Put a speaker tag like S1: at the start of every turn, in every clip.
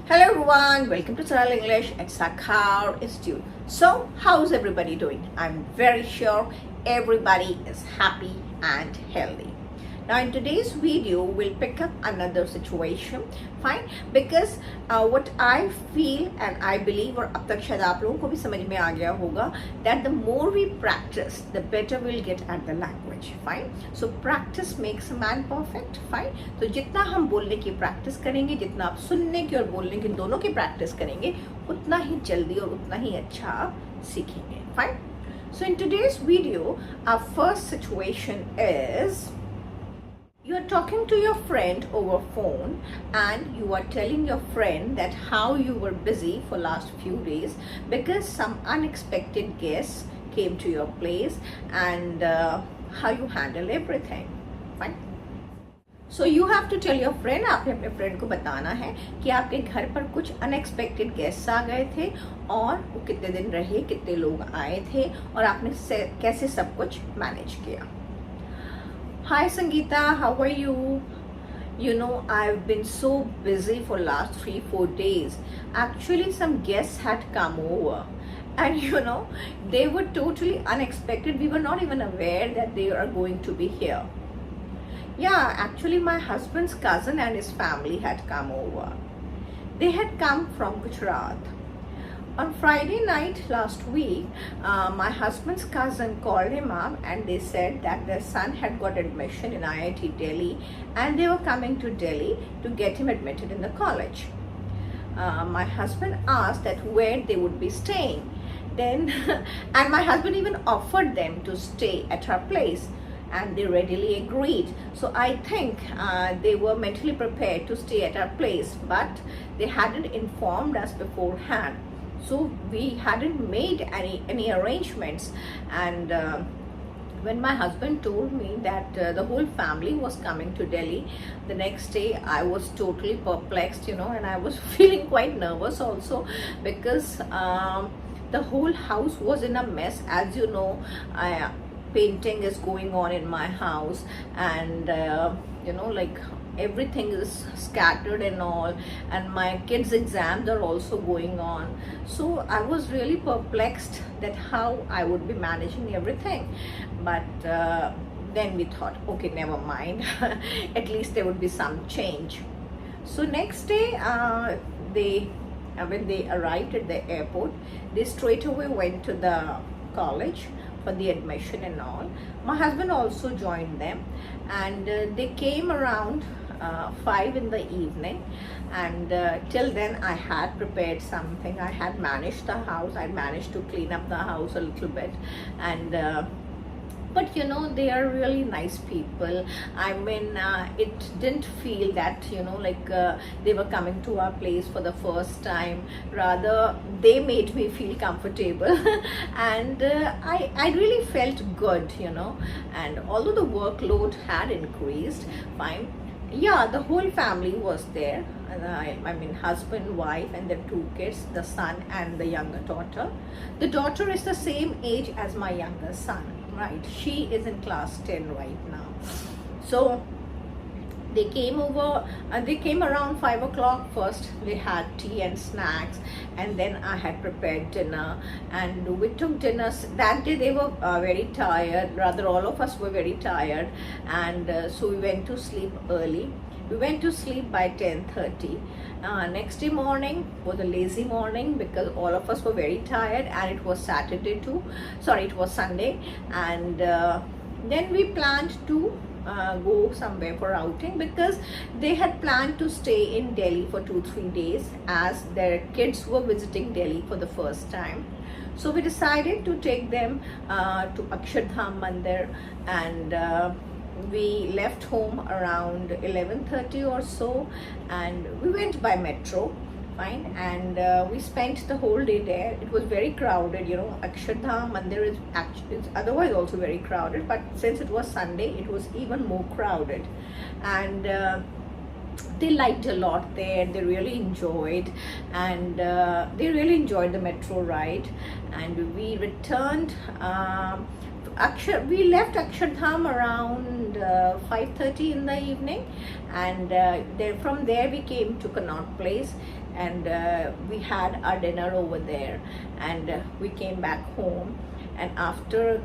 S1: Hello everyone, welcome to Saral English at Sakhar Institute. So, how's everybody doing? I'm very sure everybody is happy and healthy. Now in today's video, we'll pick up another situation, fine? Because what I feel and I believe, और अब तक शायद आप लोगों को भी समझ में आ गया होगा, that the more we practice, the better we'll get at the language, fine? So practice makes a man perfect, fine? तो जितना हम बोलने की प्रैक्टिस करेंगे, जितना आप सुनने की और बोलने की दोनों की प्रैक्टिस करेंगे, उतना ही जल्दी और उतना ही अच्छा सीखेंगे, fine? So in today's video, our first situation is, you're talking to your friend over phone and you are telling your friend that how you were busy for last few days because some unexpected guests came to your place and how you handle everything, fine? So you have to tell your friend, आपने अपने friend को बताना है कि आपके घर पर कुछ unexpected guests आ गए थे और वो कितने दिन रहे, कितने लोग आए थे और आपने कैसे सब कुछ manage किया. Hi Sangeeta, how are you? You know, I've been so busy for last 3-4 days. Actually, some guests had come over and you know, they were totally unexpected. We were not even aware that they are going to be here. Yeah, actually my husband's cousin and his family had come over. They had come from Gujarat. On Friday night last week, my husband's cousin called him up and they said that their son had got admission in IIT Delhi and they were coming to Delhi to get him admitted in the college. My husband asked that where they would be staying. Then, and my husband even offered them to stay at our place and they readily agreed. So I think they were mentally prepared to stay at our place, but they hadn't informed us beforehand. So we hadn't made any arrangements, and when my husband told me that the whole family was coming to Delhi the next day, I was totally perplexed, you know, and I was feeling quite nervous also because the whole house was in a mess. As you know, painting is going on in my house and you know, like everything is scattered and all, and my kids' exams are also going on. So I was really perplexed that how I would be managing everything. But then we thought, okay, never mind. At least there would be some change. So next day, when they arrived at the airport, they straight away went to the college for the admission and all. My husband also joined them and they came around 5 in the evening, and till then I had prepared something. I had managed the house, I managed to clean up the house a little bit, and but you know, they are really nice people. I mean, it didn't feel that, you know, like they were coming to our place for the first time. Rather, they made me feel comfortable and I really felt good, you know. And although the workload had increased, fine, yeah, the whole family was there. I mean, husband, wife, and their 2 kids, the son and the younger daughter. The daughter is the same age as my younger son, right? She is in class 10 right now. So they came over, they came around 5 o'clock. First they had tea and snacks, and then I had prepared dinner, and we took dinner. That day they were very tired, rather all of us were very tired, and so we went to sleep early. We went to sleep by 10:30. Next day morning was a lazy morning because all of us were very tired, and it was Saturday too. Sorry, it was Sunday, and then we planned to go somewhere for outing because they had planned to stay in Delhi for 2-3 days as their kids were visiting Delhi for the first time. So we decided to take them to Akshardham Mandir, and we left home around 11:30 or so, and we went by metro, fine, and we spent the whole day there. It was very crowded, you know. Akshardham Mandir is actually, it's otherwise also very crowded, but since it was Sunday, it was even more crowded. And they liked a lot there. They really enjoyed, and they really enjoyed the metro ride. And we returned we left Akshardham around 5:30 in the evening, and from there we came to Connaught Place, and we had our dinner over there, and we came back home. And after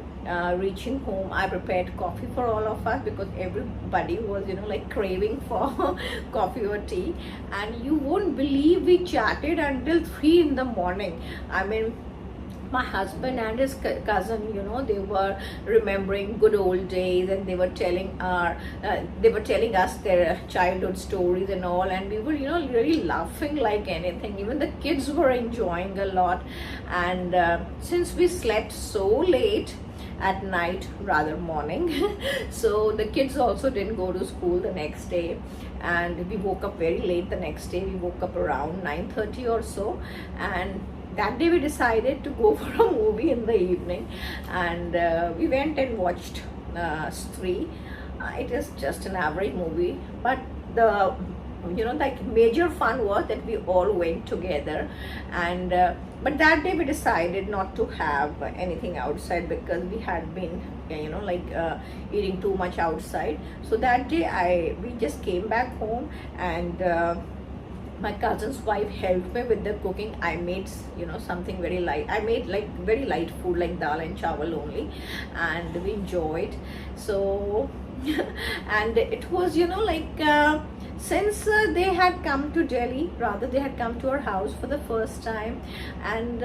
S1: reaching home, I prepared coffee for all of us because everybody was, like craving for coffee or tea. And you won't believe we chatted until 3 in the morning. I mean, my husband and his cousin, they were remembering good old days, and they were telling us their childhood stories and all, and we were, really laughing like anything. Even the kids were enjoying a lot. And since we slept so late at night, rather morning, so the kids also didn't go to school the next day, and we woke up very late the next day. We woke up around 9:30 or so, and that day we decided to go for a movie in the evening, and we went and watched Stree. It is just an average movie, but the like major fun was that we all went together. And but that day we decided not to have anything outside because we had been eating too much outside. So that day we just came back home, and my cousin's wife helped me with the cooking. I made something very light. I made like very light food like dal and chawal only, and we enjoyed. So and it was since they had come to Delhi, rather they had come to our house for the first time, and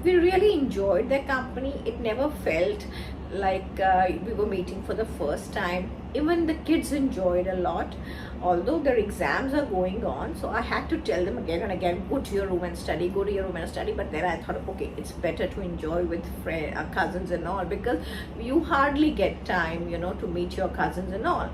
S1: we really enjoyed their company. It never felt like we were meeting for the first time. Even the kids enjoyed a lot, although their exams are going on, so I had to tell them again and again, go to your room and study, go to your room and study. But then I thought, okay, it's better to enjoy with cousins and all, because you hardly get time to meet your cousins and all.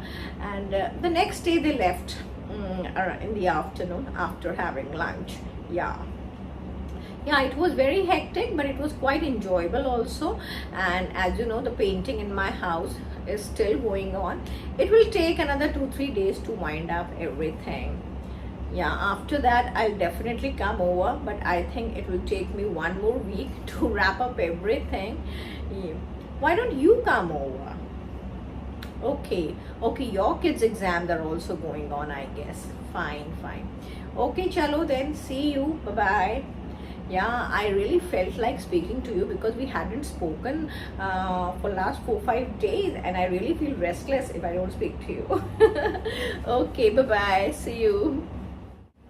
S1: And the next day they left in the afternoon after having lunch. Yeah, it was very hectic, but it was quite enjoyable also. And as you know, the painting in my house is still going on. It will take another 2-3 days to wind up everything. Yeah, after that I'll definitely come over, but I think it will take me 1 more week to wrap up everything. Yeah. Why don't you come over? Okay, your kids' exams are also going on, I guess. Fine. Okay, chalo then, see you. Bye-bye. Yeah, I really felt like speaking to you because we hadn't spoken for last 4-5 days, and I really feel restless if I don't speak to you. Okay, bye-bye. See you.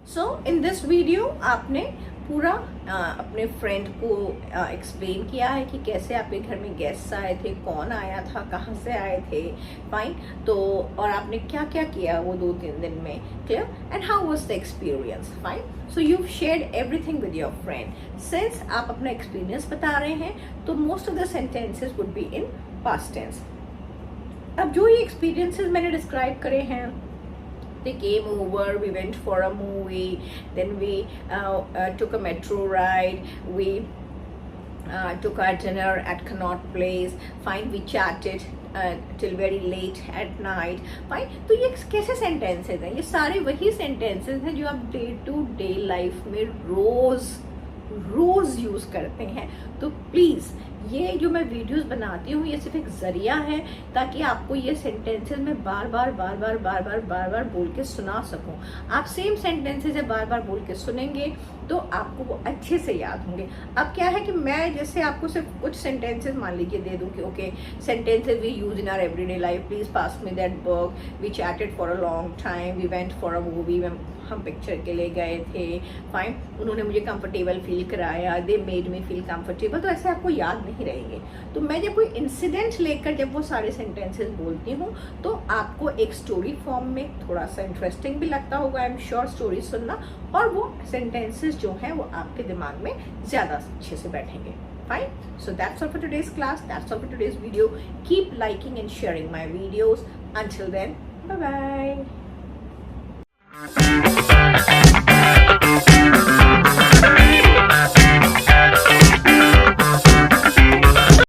S1: So in this video आपने पूरा अपने friend को explain किया है कि कैसे आपके घर में गेस्ट आए थे, कौन आया था, कहाँ से आए थे, फाइन, तो और आपने क्या क्या किया वो 2-3 दिन में, clear, and how was the experience, fine. So you shared everything with your friend. Since आप अपना एक्सपीरियंस बता रहे हैं, तो most of the sentences would be in past tense. अब जो ये एक्सपीरियंसेस मैंने डिस्क्राइब करे हैं, they came over, we went for a movie, then we took a metro ride, we took our dinner at Connaught Place, fine, we chatted till very late at night, fine. तो ये कैसे sentences हैं? ये सारे वही sentences हैं जो आप डे टू डे लाइफ में रोज यूज करते हैं. तो प्लीज ये जो मैं वीडियोस बनाती हूँ, ये सिर्फ एक जरिया है ताकि आपको ये सेंटेंसेस में बार बार बोल के सुना सकूं. आप सेम सेंटेंसेस है बार बोल के सुनेंगे तो आपको वो अच्छे से याद होंगे. अब क्या है कि मैं जैसे आपको सिर्फ कुछ सेंटेंसेस मान लीजिए दे दूं कि okay, sentences we use in our everyday life, please pass me that book, we chatted for a long time, we went for a movie, हम पिक्चर के लिए गए थे, फाइन, उन्होंने मुझे कंफर्टेबल फील कराया, they made me feel comfortable. तो ऐसे आपको याद नहीं रहेंगे. तो मैं जब कोई इंसिडेंट लेकर जब वो सारे सेंटेंसेस बोलती हूँ तो आपको एक स्टोरी फॉर्म में थोड़ा सा इंटरेस्टिंग भी लगता होगा, आई एम श्योर, स्टोरी सुनना, और वो सेंटेंसेस जो हैं वो आपके दिमाग में ज़्यादा अच्छे से बैठेंगे. Fine. So that's all for today's class. That's all for today's video. Keep liking and sharing my videos. Until then, bye-bye.